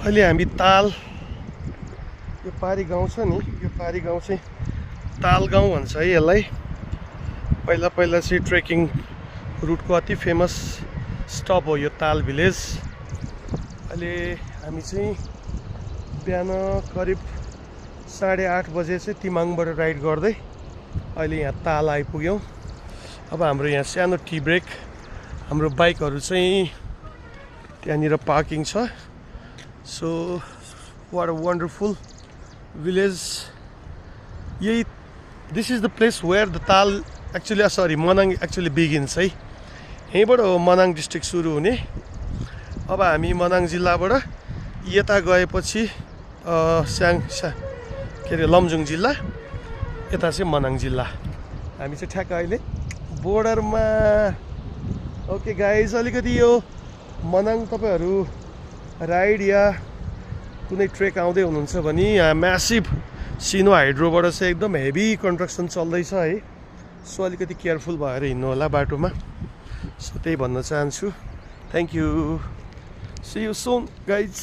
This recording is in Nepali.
अहिले हामी ताल, यो पारी गाउँ छ नि, यो पारी गाउँ चाहिँ ताल गाउँ भन्छ है यसलाई। पहिला पहिला चाहिँ ट्रेकिङ रुटको अति फेमस स्टप हो यो ताल भिलेज। अहिले हामी चाहिँ बिहान करिब 8:30 बजे चाहिँ तिमाङबाट राइड गर्दै अहिले यहाँ ताल आइपुग्यौँ। अब हाम्रो यहाँ सानो टी ब्रेक, हाम्रो बाइकहरू चाहिँ त्यहाँनिर पार्किङ छ। So what a wonderful village. यही this is the place where the tal actually sorry Manang actually begins है। यहीँबाट हो मनाङ डिस्ट्रिक्ट सुरु हुने। अब हामी मनाङ जिल्लाबाट यता गएपछि के अरे लमजुङ जिल्ला, यता चाहिँ मनाङ जिल्ला। हामी चाहिँ ठ्याक्क अहिले बोर्डरमा। ओके गाइज, अलिकति यो मनाङ तपाईँहरू राइड या कुनै ट्रेक आउँदै हुनुहुन्छ भने यहाँ म्यासिभ सिनो हाइड्रोबाट चाहिँ एकदम हेभी कन्स्ट्रक्सन चल्दैछ है। सो अलिकति केयरफुल भएर हिँड्नु होला बाटोमा। सो त्यही भन्न चाहन्छु। Thank you, see you soon guys.